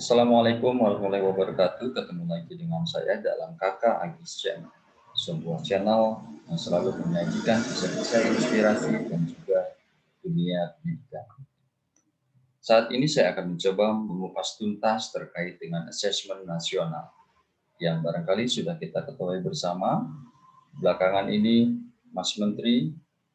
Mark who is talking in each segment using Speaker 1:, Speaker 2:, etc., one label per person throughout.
Speaker 1: Assalamualaikum warahmatullahi wabarakatuh. Ketemu lagi dengan saya dalam Kakak Agis Channel, sebuah channel yang selalu menyajikan kisah-kisah inspirasi dan juga dunia pendidikan. Saat ini saya akan mencoba mengupas tuntas terkait dengan asesmen nasional yang barangkali sudah kita ketahui bersama. Belakangan ini Mas Menteri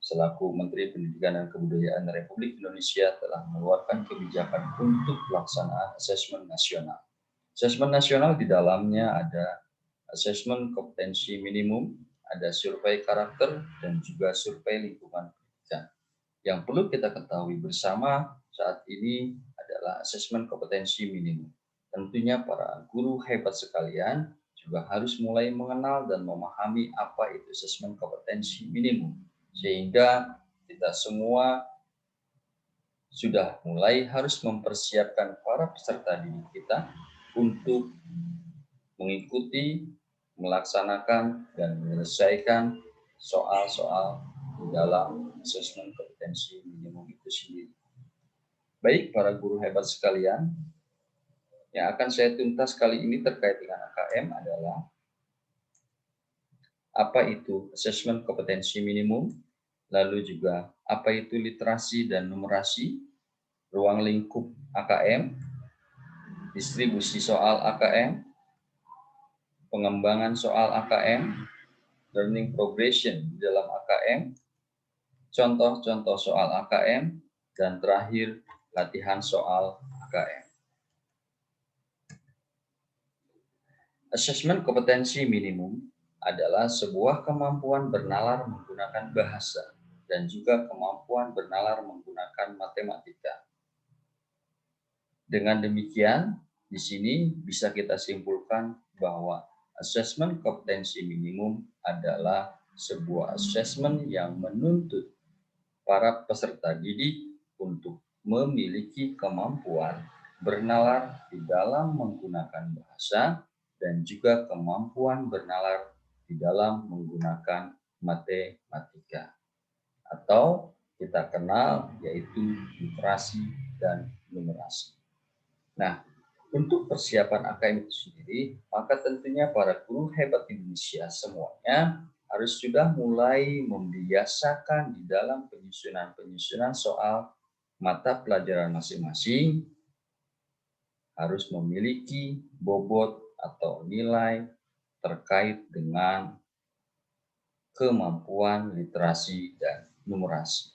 Speaker 1: selaku Menteri Pendidikan dan Kebudayaan Republik Indonesia telah mengeluarkan kebijakan untuk pelaksanaan asesmen nasional. Asesmen nasional di dalamnya ada asesmen kompetensi minimum, ada survei karakter, dan juga survei lingkungan pendidikan. Yang perlu kita ketahui bersama saat ini adalah asesmen kompetensi minimum. Tentunya para guru hebat sekalian juga harus mulai mengenal dan memahami apa itu asesmen kompetensi minimum, sehingga kita semua sudah mulai harus mempersiapkan para peserta didik kita untuk mengikuti, melaksanakan, dan menyelesaikan soal-soal di dalam asesmen kompetensi minimum itu sendiri. Baik, para guru hebat sekalian, yang akan saya tuntas kali ini terkait dengan AKM adalah apa itu asesmen kompetensi minimum, lalu juga apa itu literasi dan numerasi, ruang lingkup AKM, distribusi soal AKM, pengembangan soal AKM, learning progression di dalam AKM, contoh-contoh soal AKM, dan terakhir latihan soal AKM. Asesmen kompetensi minimum adalah sebuah kemampuan bernalar menggunakan bahasa dan juga kemampuan bernalar menggunakan matematika. Dengan demikian, di sini bisa kita simpulkan bahwa asesmen kompetensi minimum adalah sebuah asesmen yang menuntut para peserta didik untuk memiliki kemampuan bernalar di dalam menggunakan bahasa dan juga kemampuan bernalar di dalam menggunakan matematika, atau kita kenal yaitu literasi dan numerasi. Nah, untuk persiapan AKM itu sendiri, maka tentunya para guru hebat Indonesia semuanya harus sudah mulai membiasakan di dalam penyusunan soal mata pelajaran masing-masing, harus memiliki bobot atau nilai terkait dengan kemampuan literasi dan numerasi.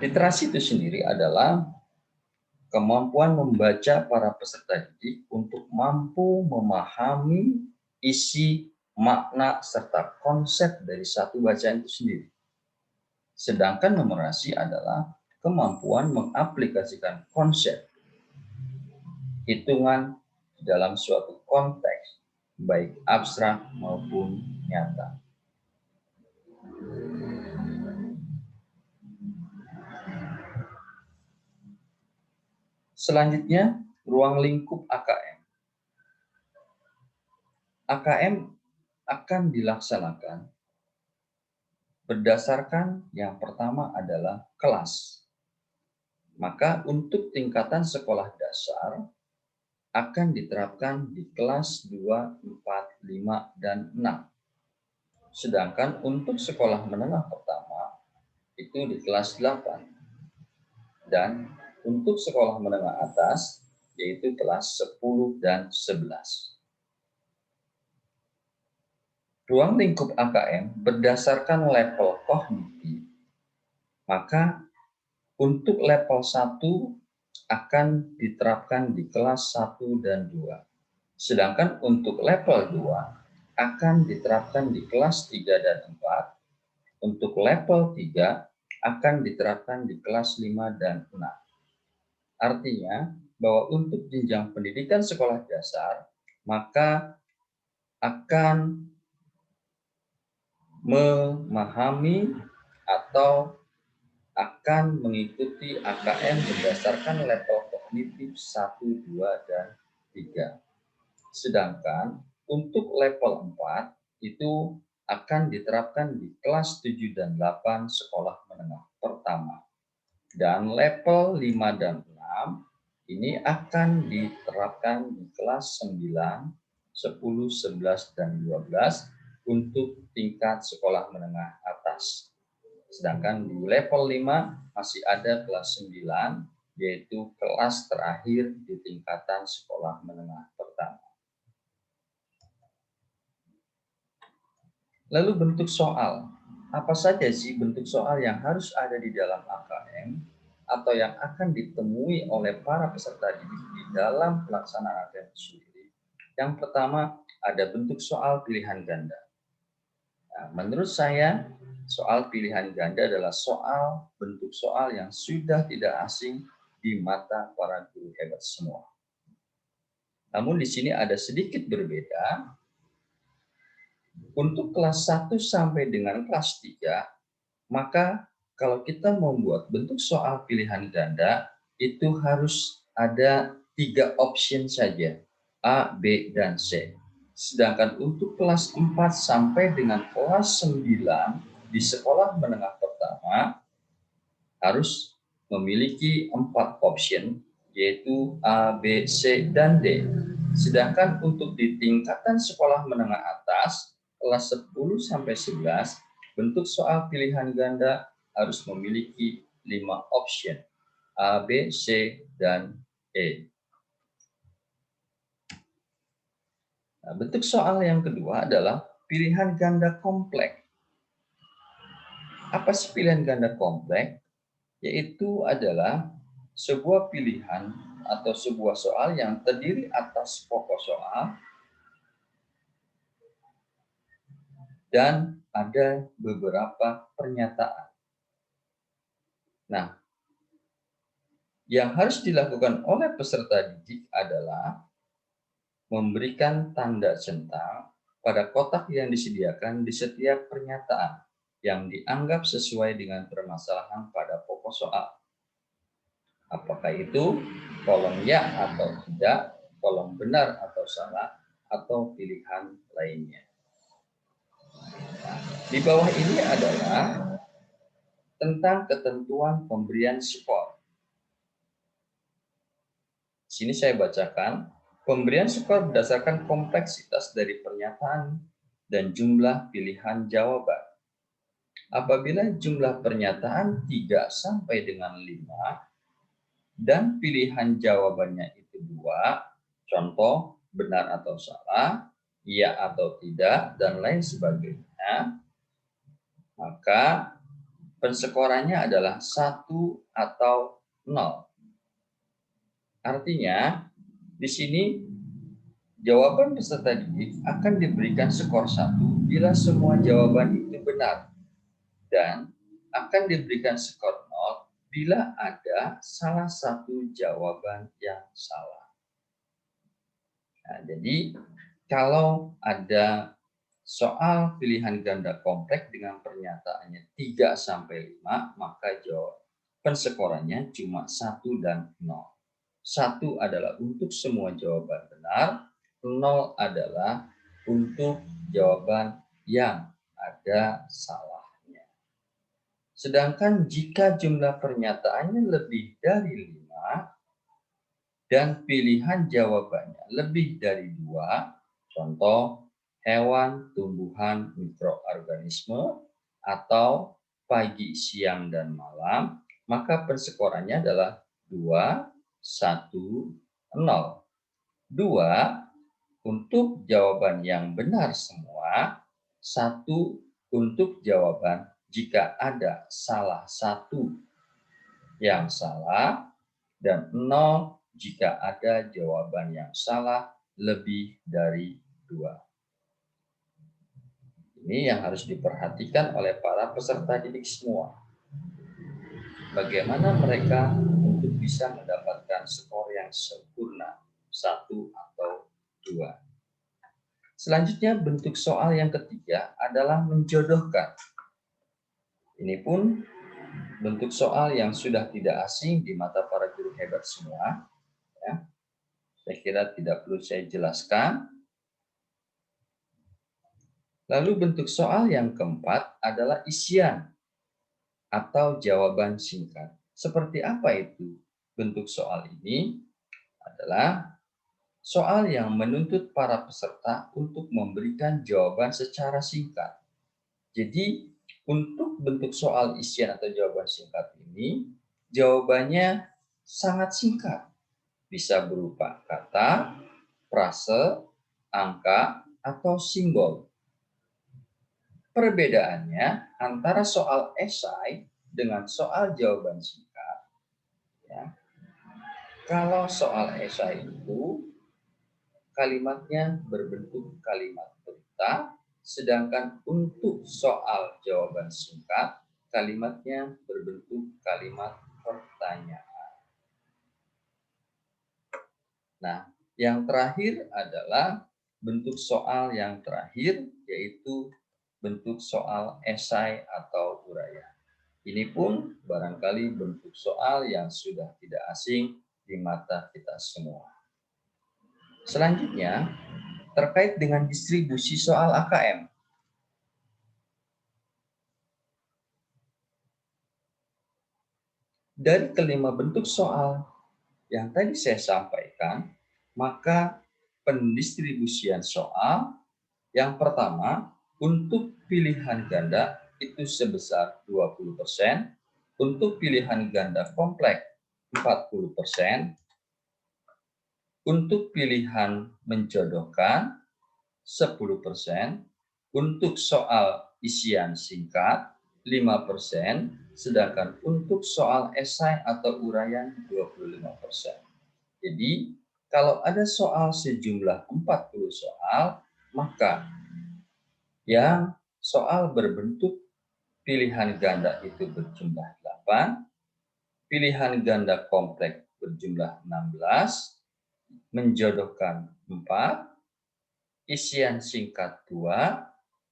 Speaker 1: Literasi itu sendiri adalah kemampuan membaca para peserta didik untuk mampu memahami isi, makna, serta konsep dari satu bacaan itu sendiri. Sedangkan numerasi adalah kemampuan mengaplikasikan konsep hitungan dalam suatu konteks, baik abstrak maupun nyata. Selanjutnya, ruang lingkup AKM. AKM akan dilaksanakan berdasarkan yang pertama adalah kelas. Maka untuk tingkatan sekolah dasar akan diterapkan di kelas 2, 4, 5, dan 6. Sedangkan untuk sekolah menengah pertama itu di kelas 8. Dan untuk sekolah menengah atas yaitu kelas 10 dan 11. Ruang lingkup AKM berdasarkan level kognitif, maka untuk level 1 akan diterapkan di kelas 1 dan 2. Sedangkan untuk level 2 akan diterapkan di kelas 3 dan 4. Untuk level 3 akan diterapkan di kelas 5 dan 6. Artinya bahwa untuk jenjang pendidikan sekolah dasar, maka akan memahami atau akan mengikuti AKM berdasarkan level kognitif 1, 2, dan 3. Sedangkan untuk level 4 itu akan diterapkan di kelas 7 dan 8 sekolah menengah pertama. Dan level 5 dan 6 ini akan diterapkan di kelas 9, 10, 11, dan 12 untuk tingkat sekolah menengah atas. Sedangkan di level 5 masih ada kelas 9, yaitu kelas terakhir di tingkatan sekolah menengah pertama. Lalu bentuk soal. Apa saja sih bentuk soal yang harus ada di dalam AKM atau yang akan ditemui oleh para peserta didik di dalam pelaksanaan AKM sendiri? Yang pertama, ada bentuk soal pilihan ganda. Nah, menurut saya, soal pilihan ganda adalah bentuk soal yang sudah tidak asing di mata para guru hebat semua. Namun di sini ada sedikit berbeda. Untuk kelas 1 sampai dengan kelas 3, maka kalau kita membuat bentuk soal pilihan ganda, itu harus ada 3 option saja, A, B, dan C. Sedangkan untuk kelas 4 sampai dengan kelas 9 di sekolah menengah pertama harus memiliki 4 option, yaitu A, B, C, dan D. Sedangkan untuk di tingkatan sekolah menengah atas, kelas 10 sampai 11, bentuk soal pilihan ganda harus memiliki 5 option, A, B, C, dan E. Nah, bentuk soal yang kedua adalah pilihan ganda kompleks. Apa sih pilihan ganda kompleks? Yaitu adalah sebuah pilihan atau sebuah soal yang terdiri atas pokok soal dan ada beberapa pernyataan. Nah, yang harus dilakukan oleh peserta didik adalah memberikan tanda centang pada kotak yang disediakan di setiap pernyataan yang dianggap sesuai dengan permasalahan pada pokok soal. Apakah itu kolom ya atau tidak, kolom benar atau salah, atau pilihan lainnya. Nah, di bawah ini adalah tentang ketentuan pemberian skor. Sini saya bacakan, pemberian skor berdasarkan kompleksitas dari pernyataan dan jumlah pilihan jawaban. Apabila jumlah pernyataan 3 sampai dengan 5 dan pilihan jawabannya itu 2, contoh benar atau salah, iya atau tidak, dan lain sebagainya, maka penskorannya adalah 1 atau 0. Artinya, di sini jawaban peserta didik akan diberikan skor 1 bila semua jawaban itu benar, dan akan diberikan skor 0 bila ada salah satu jawaban yang salah. Nah, jadi kalau ada soal pilihan ganda kompleks dengan pernyataannya 3 sampai 5, maka penskorannya cuma 1 dan 0. 1 adalah untuk semua jawaban benar, 0 adalah untuk jawaban yang ada salahnya. Sedangkan jika jumlah pernyataannya lebih dari 5 dan pilihan jawabannya lebih dari 2, contoh hewan, tumbuhan, mikroorganisme, atau pagi, siang, dan malam, maka penskorannya adalah 2, 1, 0. 2 untuk jawaban yang benar semua, 1 untuk jawaban jika ada salah satu yang salah, dan 0 jika ada jawaban yang salah lebih dari 2. Ini yang harus diperhatikan oleh para peserta didik semua. Bagaimana mereka untuk bisa mendapatkan skor yang sempurna, 1 atau 2. Selanjutnya bentuk soal yang ketiga adalah menjodohkan. Ini pun bentuk soal yang sudah tidak asing di mata para guru hebat semua. Ya. Saya kira tidak perlu saya jelaskan. Lalu bentuk soal yang keempat adalah isian atau jawaban singkat. Seperti apa itu bentuk soal ini? adalah soal yang menuntut para peserta untuk memberikan jawaban secara singkat. Jadi, untuk bentuk soal isian atau jawaban singkat ini, jawabannya sangat singkat. Bisa berupa kata, frase, angka, atau simbol. Perbedaannya antara soal esai dengan soal jawaban singkat, ya. Kalau soal esai itu kalimatnya berbentuk kalimat berita, sedangkan untuk soal jawaban singkat kalimatnya berbentuk kalimat pertanyaan. Nah, yang terakhir adalah bentuk soal yang terakhir, yaitu bentuk soal esai atau uraian. Ini pun barangkali bentuk soal yang sudah tidak asing di mata kita semua. Selanjutnya, terkait dengan distribusi soal AKM. Dari kelima bentuk soal yang tadi saya sampaikan, maka pendistribusian soal yang pertama untuk pilihan ganda itu sebesar 20%, untuk pilihan ganda kompleks 40%, untuk pilihan menjodohkan 10%, untuk soal isian singkat 5%, sedangkan untuk soal esai atau uraian 25%. Jadi, kalau ada soal sejumlah 40 soal, maka yang soal berbentuk pilihan ganda itu berjumlah 8, pilihan ganda kompleks berjumlah 16, menjodohkan 4, isian singkat 2,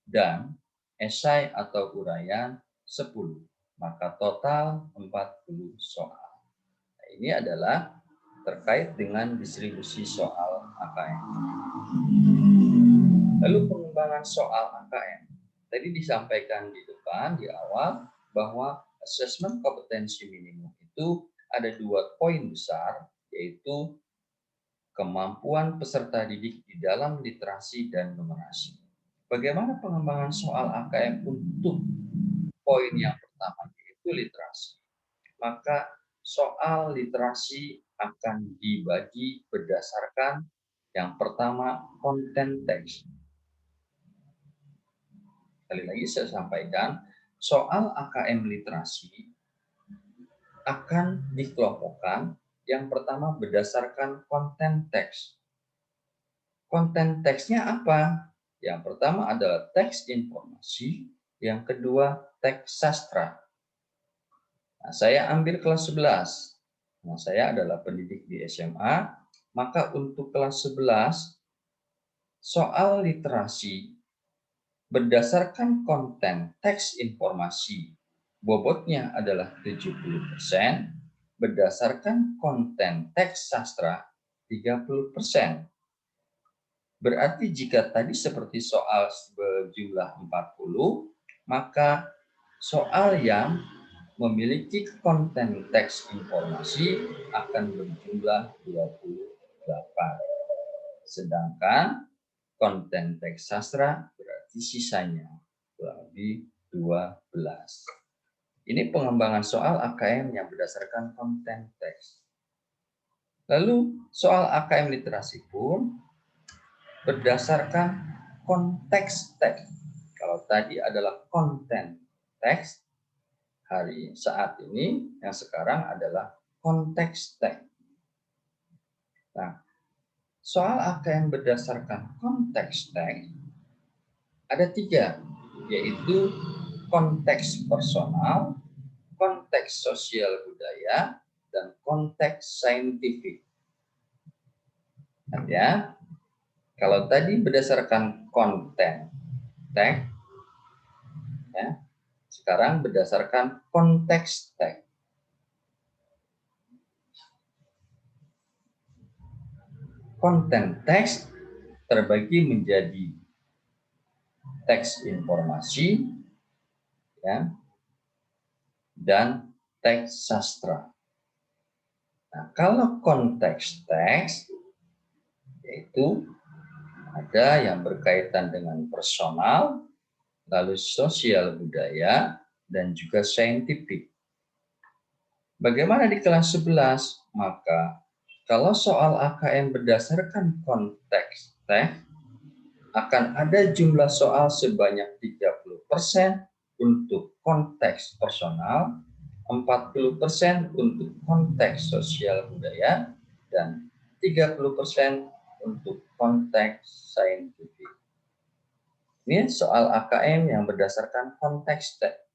Speaker 1: dan esai atau uraian 10. Maka total 40 soal. Nah, ini adalah terkait dengan distribusi soal AKM. Lalu pengembangan soal AKM. Tadi disampaikan di depan, di awal, bahwa asesmen kompetensi minimum itu ada 2 poin besar, yaitu kemampuan peserta didik di dalam literasi dan numerasi. Bagaimana pengembangan soal AKM untuk poin yang pertama, yaitu literasi? Maka soal literasi akan dibagi berdasarkan yang pertama konten teks. Sekali lagi saya sampaikan, soal AKM literasi akan dikelompokkan yang pertama berdasarkan konten teks. Konten teksnya apa? Yang pertama adalah teks informasi, yang kedua teks sastra. Nah, saya ambil kelas 11. Nah, saya adalah pendidik di SMA, maka untuk kelas 11 soal literasi berdasarkan konten teks informasi bobotnya adalah 70%, berdasarkan konten teks sastra 30%. Berarti jika tadi seperti soal berjumlah 40, maka soal yang memiliki konten teks informasi akan berjumlah 28. Sedangkan konten teks sastra berarti sisanya kurang lebih 12. Ini pengembangan soal AKM yang berdasarkan konten teks. Lalu soal AKM literasi pun berdasarkan konteks teks. Kalau tadi adalah konten teks, saat ini yang sekarang adalah konteks teks. Nah, soal AKM berdasarkan konteks teks ada 3, yaitu konteks personal, konteks sosial budaya, dan konteks saintifik. Ya, kalau tadi berdasarkan konten teks, ya, sekarang berdasarkan konteks teks. Konten teks terbagi menjadi teks informasi, ya, dan teks sastra. Nah, kalau konteks teks, yaitu ada yang berkaitan dengan personal, lalu sosial budaya, dan juga saintifik. Bagaimana di kelas 11? Maka kalau soal AKM berdasarkan konteks teks, akan ada jumlah soal sebanyak 30% untuk konteks personal, 40% untuk konteks sosial budaya, dan 30% untuk konteks saintifik. Ini soal AKM yang berdasarkan konteks teks.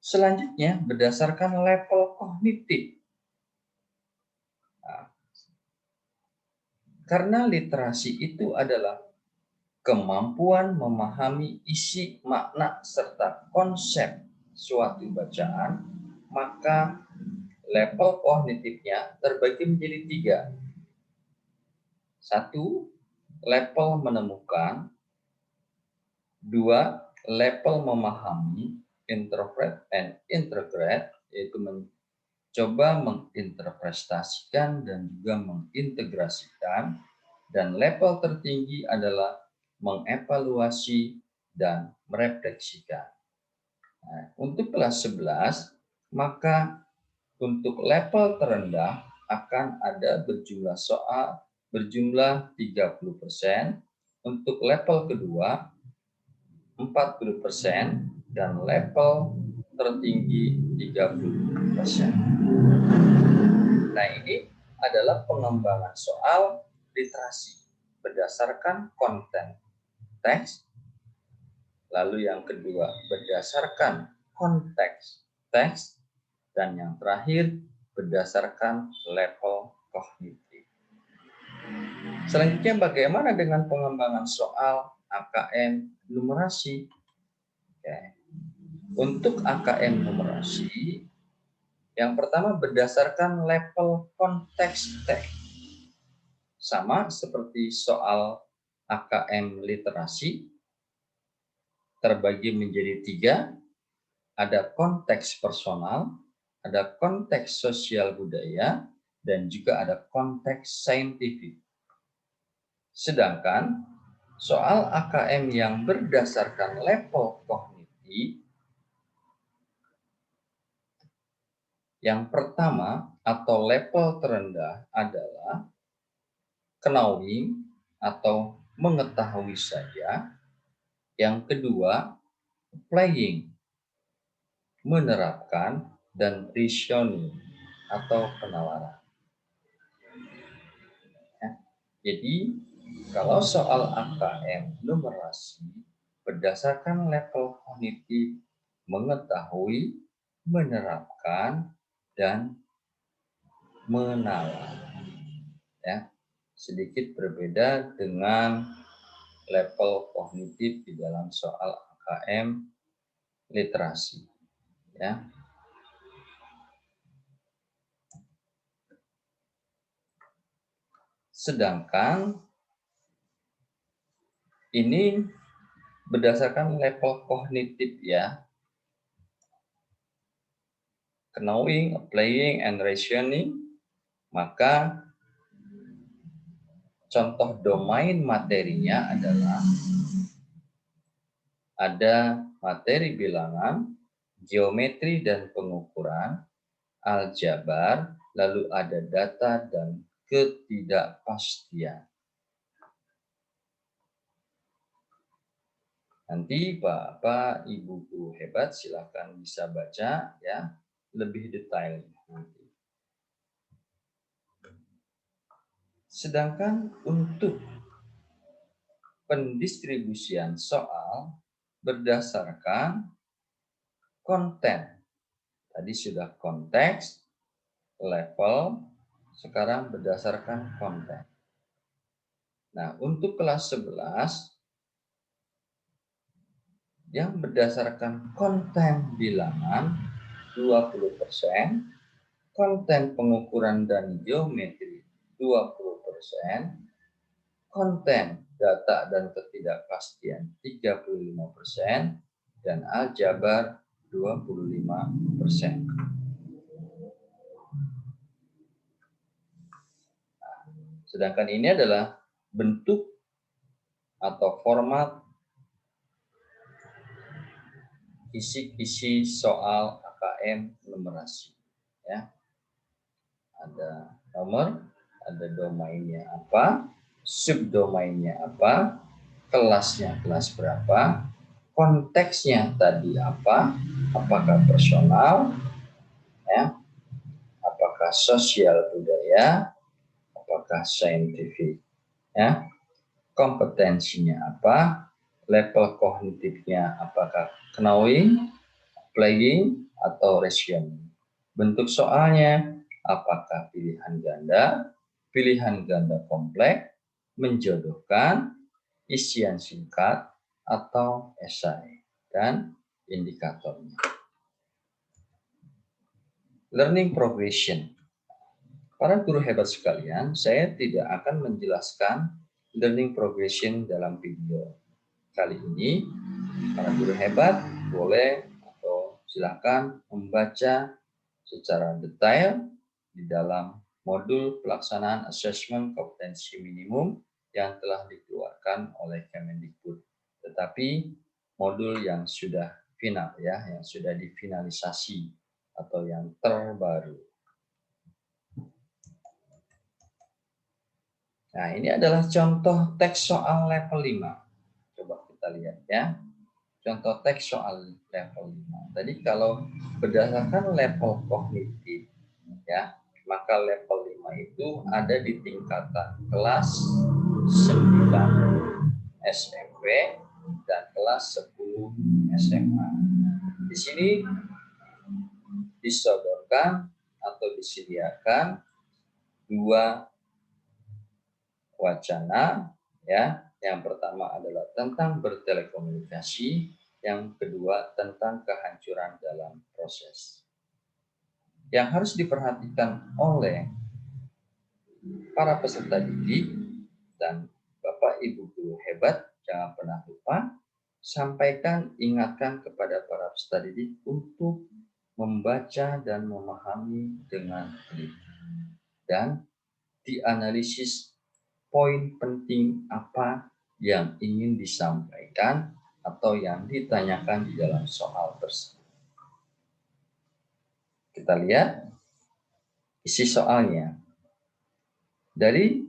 Speaker 1: Selanjutnya, berdasarkan level kognitif. Nah, karena literasi itu adalah kemampuan memahami isi, makna, serta konsep suatu bacaan, maka level kognitifnya terbagi menjadi 3. 1. Level menemukan. 2. Level memahami, interpret and integrate, yaitu mencoba menginterpretasikan dan juga mengintegrasikan. Dan level tertinggi adalah mengevaluasi dan merefleksikan. Nah, untuk kelas 11, maka untuk level terendah akan ada berjumlah soal berjumlah 30%, untuk level kedua 40%, dan level tertinggi 30%. Nah, ini adalah pengembangan soal literasi berdasarkan konten teks. Lalu yang kedua berdasarkan konteks teks, dan yang terakhir berdasarkan level kognitif. Selanjutnya bagaimana dengan pengembangan soal AKM numerasi? Oke. Untuk AKM numerasi, yang pertama berdasarkan level konteks teks. Sama seperti soal AKM literasi, terbagi menjadi 3, ada konteks personal, ada konteks sosial budaya, dan juga ada konteks saintifik. Sedangkan soal AKM yang berdasarkan level kognitif, yang pertama atau level terendah adalah knowing atau mengetahui saja. Yang kedua, playing, menerapkan, dan reasoning atau penalaran. Ya. Jadi, kalau soal AKM numerasi berdasarkan level kognitif, mengetahui, menerapkan, dan menalar. Ya, sedikit berbeda dengan level kognitif di dalam soal AKM literasi. Ya. Sedangkan ini berdasarkan level kognitif ya. Knowing, playing, and reasoning, maka contoh domain materinya adalah ada materi bilangan, geometri dan pengukuran, aljabar, lalu ada data dan ketidakpastian. Nanti Bapak Ibu guru hebat silakan bisa baca ya lebih detail nanti. Sedangkan untuk pendistribusian soal berdasarkan konten. Tadi sudah konteks, level, sekarang berdasarkan konten. Nah, untuk kelas 11 yang berdasarkan konten bilangan 20%, konten pengukuran dan geometri 20%, konten data dan ketidakpastian 35%, dan aljabar 25%. Sedangkan ini adalah bentuk atau format isi soal AKM numerasi. Ya. Ada nomor, ada domainnya apa, subdomainnya apa, kelasnya kelas berapa, konteksnya tadi apa, apakah personal, ya, apakah sosial budaya, apakah saintifik, ya, kompetensinya apa, level kognitifnya apakah knowing, playing, atau reasoning. Bentuk soalnya apakah pilihan ganda kompleks, menjodohkan, isian singkat, atau esai, dan indikatornya. Learning progression. Para guru hebat sekalian, saya tidak akan menjelaskan learning progression dalam video. Kali ini, para guru hebat boleh atau silakan membaca secara detail di dalam modul pelaksanaan asesmen kompetensi minimum yang telah dikeluarkan oleh Kemendikbud. Tetapi modul yang sudah final, ya, yang sudah difinalisasi atau yang terbaru. Nah, ini adalah contoh teks soal level 5. Coba kita lihat, ya. Contoh teks soal level 5. Tadi kalau berdasarkan level kognitif, ya, maka level 5 itu ada di tingkatan kelas 9 SMP dan kelas 10 SMA. Di sini disodorkan atau disediakan dua wacana, ya. Yang pertama adalah tentang bertelekomunikasi, yang kedua tentang kehancuran dalam proses. Yang harus diperhatikan oleh para peserta didik dan Bapak Ibu guru hebat, jangan pernah lupa sampaikan, ingatkan kepada para peserta didik untuk membaca dan memahami dengan teliti dan dianalisis poin penting apa yang ingin disampaikan atau yang ditanyakan di dalam soal tersebut. Kita lihat isi soalnya. Dari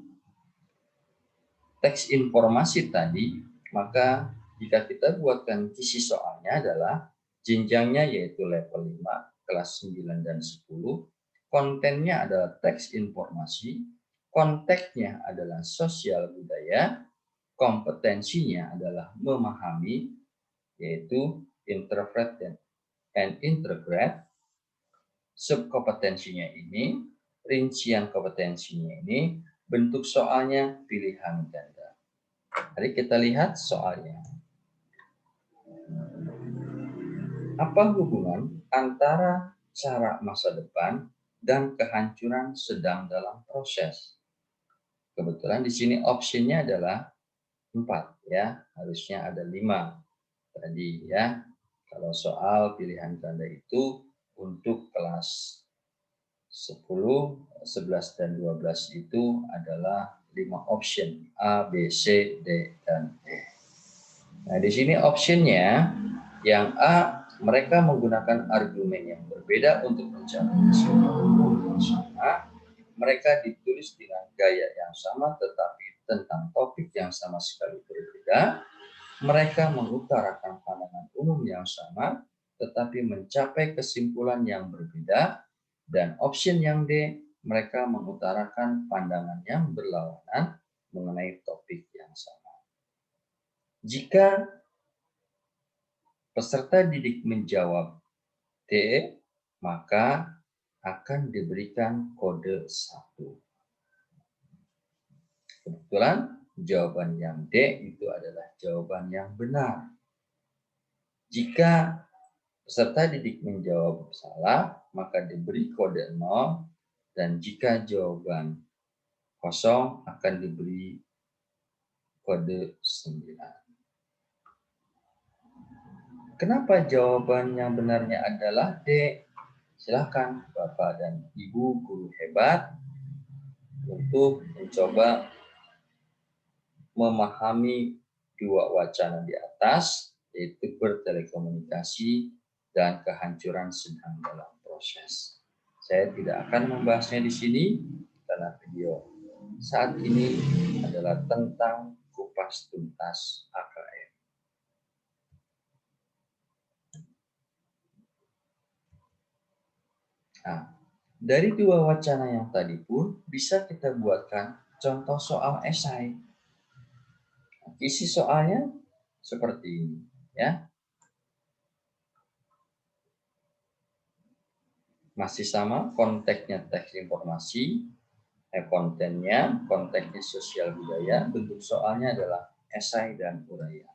Speaker 1: teks informasi tadi, maka jika kita buatkan isi soalnya adalah jenjangnya yaitu level 5, kelas 9 dan 10, kontennya adalah teks informasi, konteksnya adalah sosial budaya, kompetensinya adalah memahami, yaitu interpret and integrate, subkompetensinya ini, rincian kompetensinya ini, bentuk soalnya pilihan ganda. Mari kita lihat soalnya. Apa hubungan antara cara masa depan dan kehancuran sedang dalam proses? Kebetulan di sini opsinya adalah 4, ya, harusnya ada 5 tadi, ya. Kalau soal pilihan ganda itu untuk kelas 10, 11 dan 12 itu adalah 5 option A, B, C, D dan E. Nah, di sini optionnya yang A, mereka menggunakan argumen yang berbeda untuk mencapai kesimpulan yang sama. Mereka ditulis dengan gaya yang sama tetapi tentang topik yang sama sekali berbeda. Mereka mengutarakan pandangan umum yang sama tetapi mencapai kesimpulan yang berbeda. Dan option yang D, mereka mengutarakan pandangan yang berlawanan mengenai topik yang sama. Jika peserta didik menjawab D, maka akan diberikan kode 1. Kebetulan jawaban yang D itu adalah jawaban yang benar. Jika peserta didik menjawab salah, maka diberi kode 0, dan jika jawaban kosong akan diberi kode 9. Kenapa jawaban yang benarnya adalah D? Silakan Bapak dan Ibu guru hebat untuk mencoba memahami dua wacana di atas, yaitu bertelekomunikasi dan kehancuran sedang dalam proses. Saya tidak akan membahasnya di sini karena video saat ini adalah tentang kupas tuntas AKM. Nah, dari dua wacana yang tadi pun bisa kita buatkan contoh soal esai. Isi soalnya seperti ini, ya. Masih sama, konteksnya teks informasi, konteksnya sosial budaya, bentuk soalnya adalah esai dan uraian.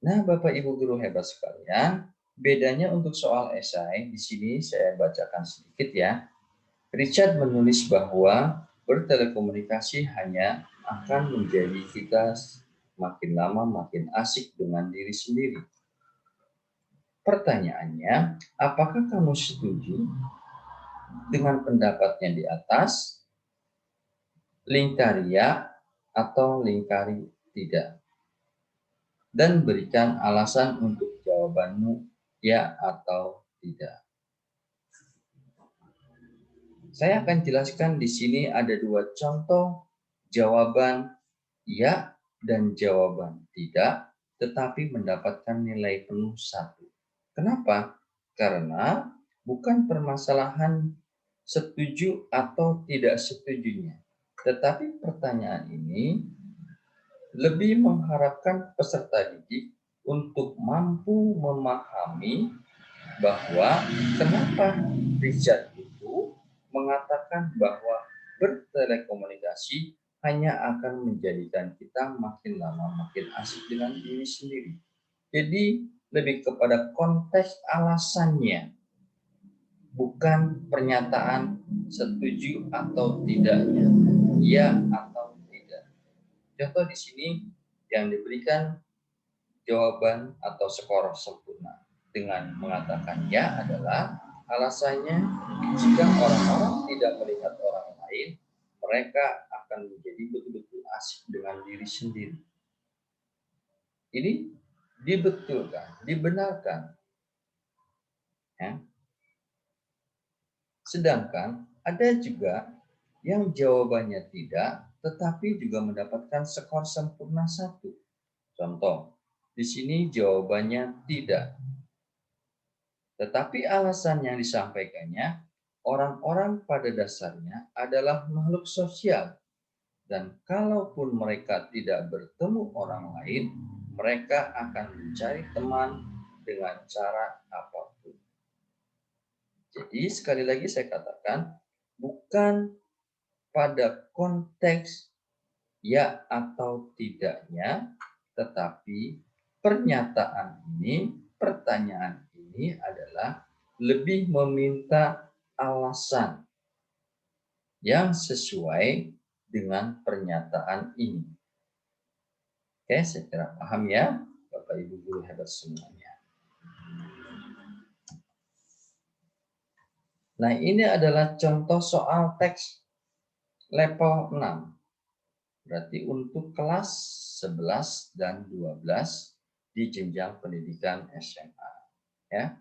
Speaker 1: Nah, Bapak Ibu guru hebat sekalian, bedanya untuk soal esai di sini saya bacakan sedikit ya. Richard menulis bahwa bertelekomunikasi hanya akan menjadi kita makin lama makin asik dengan diri sendiri. Pertanyaannya, apakah kamu setuju dengan pendapatnya di atas? Lingkari ya atau lingkari tidak? Dan berikan alasan untuk jawabanmu ya atau tidak. Saya akan jelaskan di sini ada dua contoh jawaban ya dan jawaban tidak, tetapi mendapatkan nilai penuh 1. Kenapa? Karena bukan permasalahan setuju atau tidak setujunya, tetapi pertanyaan ini lebih mengharapkan peserta didik untuk mampu memahami bahwa kenapa Richard itu mengatakan bahwa bertelekomunikasi hanya akan menjadikan kita makin lama makin asik dengan diri sendiri. Jadi lebih kepada konteks alasannya, bukan pernyataan setuju atau tidaknya, ya atau tidak. Contoh di sini yang diberikan jawaban atau skor sempurna dengan mengatakan ya adalah alasannya jika orang-orang tidak melihat orang lain, mereka akan menjadi betul-betul asik dengan diri sendiri. Ini dibetulkan, dibenarkan. Ya. Sedangkan ada juga yang jawabannya tidak, tetapi juga mendapatkan skor sempurna 1. Contoh, di sini jawabannya tidak. Tetapi alasan yang disampaikannya, orang-orang pada dasarnya adalah makhluk sosial. Dan kalaupun mereka tidak bertemu orang lain, mereka akan mencari teman dengan cara apapun. Jadi sekali lagi saya katakan, bukan pada konteks ya atau tidaknya, tetapi pertanyaan ini adalah lebih meminta alasan yang sesuai dengan pernyataan ini. Oke, saya kira paham ya, Bapak Ibu guru hebat semuanya. Nah, ini adalah contoh soal teks level 6. Berarti untuk kelas 11 dan 12 di jenjang pendidikan SMA. Ya.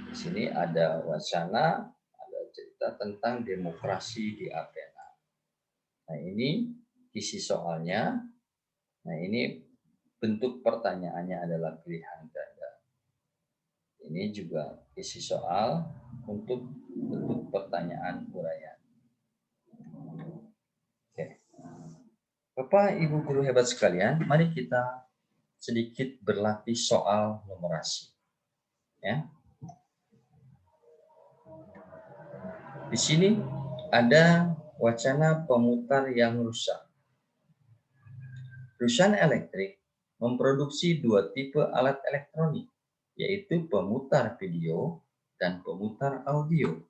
Speaker 1: Di sini ada wacana, ada cerita tentang demokrasi di Athena. Nah, ini isi soalnya. Nah, ini bentuk pertanyaannya adalah pilihan ganda. Ini juga isi soal untuk bentuk pertanyaan uraian. Oke. Bapak, Ibu guru hebat sekalian, mari kita sedikit berlatih soal numerasi. Ya. Di sini ada wacana pemutar yang rusak. Perusahaan elektrik memproduksi dua tipe alat elektronik, yaitu pemutar video dan pemutar audio.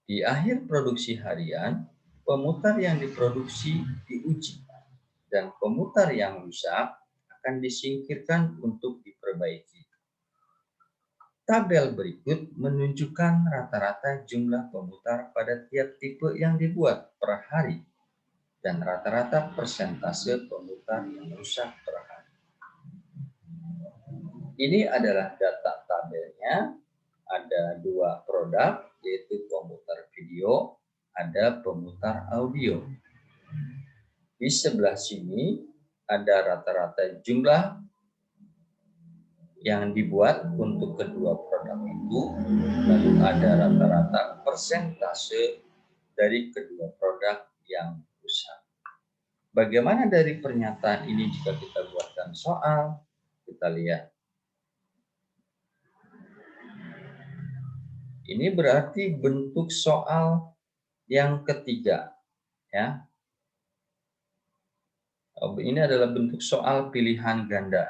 Speaker 1: Di akhir produksi harian, pemutar yang diproduksi diuji, dan pemutar yang rusak akan disingkirkan untuk diperbaiki. Tabel berikut menunjukkan rata-rata jumlah pemutar pada tiap tipe yang dibuat per hari dan rata-rata persentase pemutar yang rusak per hari. Ini adalah data tabelnya. Ada dua produk, yaitu pemutar video, ada pemutar audio. Di sebelah sini ada rata-rata jumlah yang dibuat untuk kedua produk itu, lalu ada rata-rata persentase dari kedua produk yang rusak. Bagaimana dari pernyataan ini jika kita buatkan soal? Kita lihat. Ini berarti bentuk soal yang ketiga, ya. Ini adalah bentuk soal pilihan ganda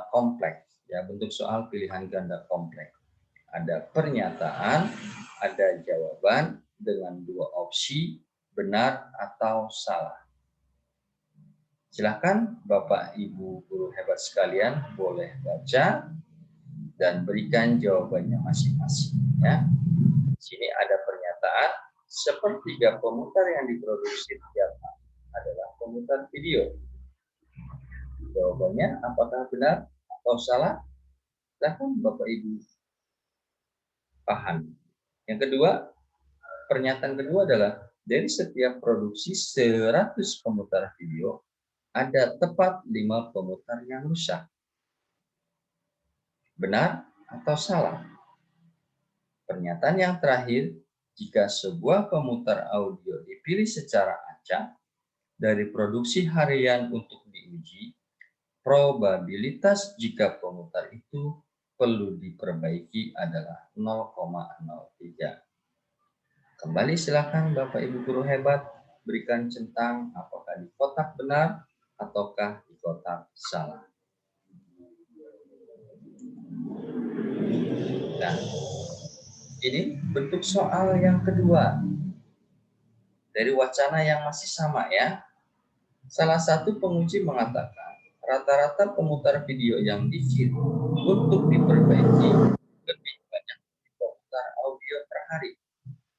Speaker 1: kompleks, ya, bentuk soal pilihan ganda kompleks. Ada pernyataan, ada jawaban dengan dua opsi, benar atau salah. Silakan Bapak Ibu guru hebat sekalian boleh baca dan berikan jawabannya masing-masing, ya. Di sini ada pernyataan, sepertiga pemutar yang diproduksi tiap hari adalah pemutar video. Jawabannya apakah benar atau salah? Silakan Bapak Ibu paham. Yang kedua, pernyataan kedua adalah dari setiap produksi 100 pemutar video, ada tepat 5 pemutar yang rusak. Benar atau salah? Pernyataan yang terakhir, jika sebuah pemutar audio dipilih secara acak dari produksi harian untuk diuji, probabilitas jika pemutar itu perlu diperbaiki adalah 0,03. Kembali silakan Bapak Ibu guru hebat berikan centang apakah di kotak benar ataukah di kotak salah. Nah, ini bentuk soal yang kedua dari wacana yang masih sama, ya. Salah satu penguji mengatakan rata-rata pemutar video yang dikirim untuk diperbaiki lebih banyak pemutar audio per hari.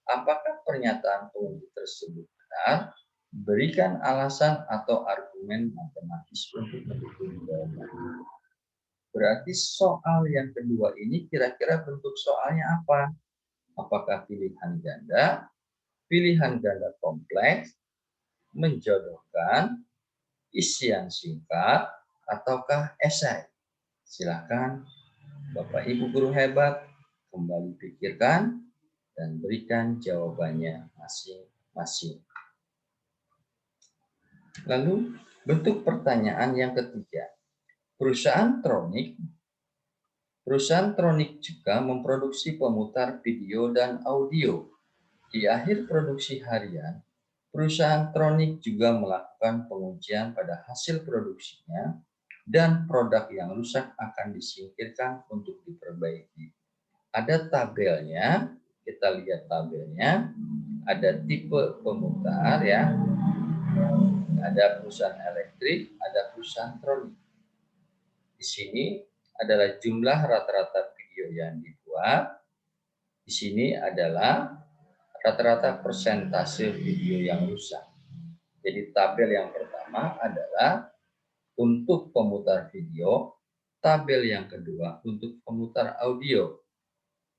Speaker 1: Apakah pernyataan penguji tersebut benar? Berikan alasan atau argumen matematis untuk mendukung jawaban. Berarti soal yang kedua ini kira-kira bentuk soalnya apa? Apakah pilihan ganda kompleks, menjodohkan, isian singkat, ataukah esai? Silakan Bapak Ibu guru hebat kembali pikirkan dan berikan jawabannya masing-masing. Lalu bentuk pertanyaan yang ketiga. Perusahaan Tronic juga memproduksi pemutar video dan audio. Di akhir produksi harian, perusahaan Tronic juga melakukan pengujian pada hasil produksinya dan produk yang rusak akan disingkirkan untuk diperbaiki. Ada tabelnya, kita lihat tabelnya. Ada tipe pemutar, ya. Ada perusahaan elektrik, ada perusahaan Tronic. Di sini adalah jumlah rata-rata video yang dibuat. Di sini adalah rata-rata persentase video yang rusak. Jadi tabel yang pertama adalah untuk pemutar video, tabel yang kedua untuk pemutar audio.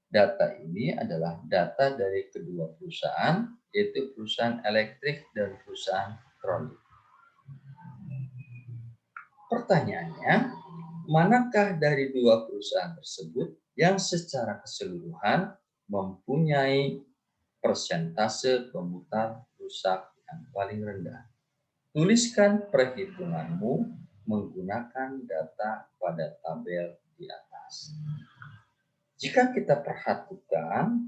Speaker 1: Data ini adalah data dari kedua perusahaan, yaitu perusahaan elektrik dan perusahaan Tronic. Pertanyaannya, manakah dari dua perusahaan tersebut yang secara keseluruhan mempunyai persentase pemutar rusak yang paling rendah? Tuliskan perhitunganmu menggunakan data pada tabel di atas. Jika kita perhatikan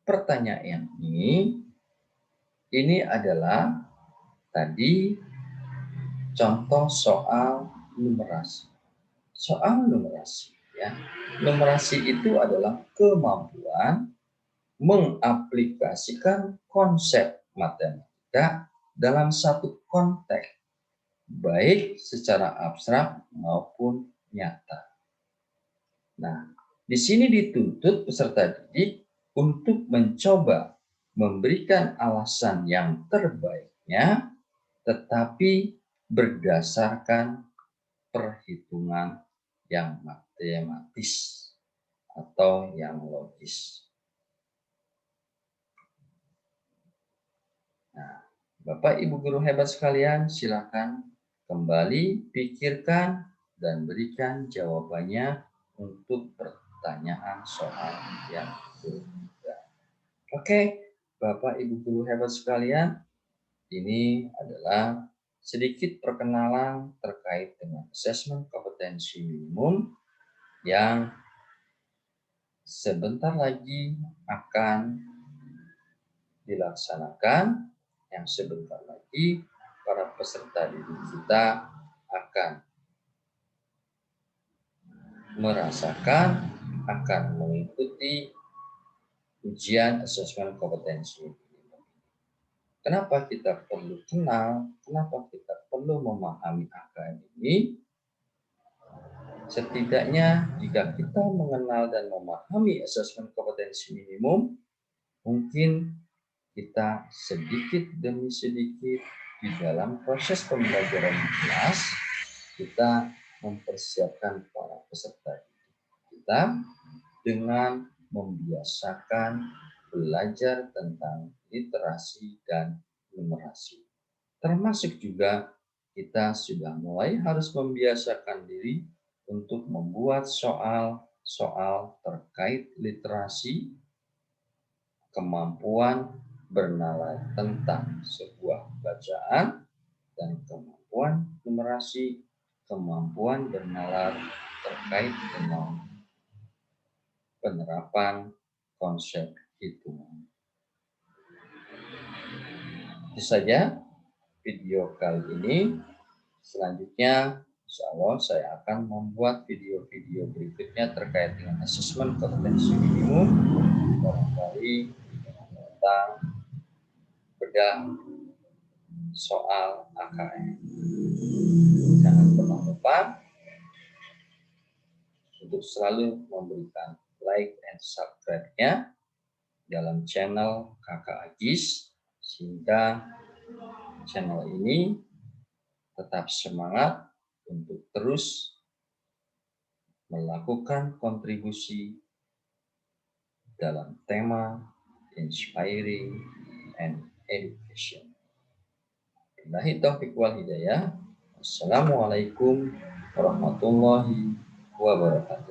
Speaker 1: pertanyaan ini adalah tadi contoh soal numerasi. Soal numerasi, ya. Numerasi itu adalah kemampuan mengaplikasikan konsep matematika dalam satu konteks, baik secara abstrak maupun nyata. Nah, di sini dituntut peserta didik untuk mencoba memberikan alasan yang terbaiknya, tetapi berdasarkan perhitungan yang matematis atau yang logis. Nah, Bapak Ibu guru hebat sekalian, silakan kembali pikirkan dan berikan jawabannya untuk pertanyaan soal yang kedua. Oke, Bapak Ibu guru hebat sekalian, ini adalah sedikit perkenalan terkait dengan asesmen kompetensi minimum yang sebentar lagi akan dilaksanakan, yang sebentar lagi para peserta didik kita akan merasakan, akan mengikuti ujian asesmen kompetensi. Kenapa kita perlu kenal, kenapa kita perlu memahami AKM ini? Setidaknya jika kita mengenal dan memahami asesmen kompetensi minimum, mungkin kita sedikit demi sedikit di dalam proses pembelajaran di kelas, kita mempersiapkan para peserta kita dengan membiasakan belajar tentang literasi dan numerasi. Termasuk juga kita sudah mulai harus membiasakan diri untuk membuat soal-soal terkait literasi, kemampuan bernalar tentang sebuah bacaan, dan kemampuan numerasi, kemampuan bernalar terkait dengan penerapan konsep hitungan. Itu saja video kali ini. Selanjutnya, insya Allah saya akan membuat video-video berikutnya terkait dengan asesmen kompetensi minimum, barangkali tentang bedah soal AKM. Jangan pernah lupa untuk selalu memberikan like and subscribe-nya dalam channel Kakak Agis, sehingga channel ini tetap semangat untuk terus melakukan kontribusi dalam tema inspiring and education. Billahi taufiq wal hidayah. Assalamualaikum warahmatullahi wabarakatuh.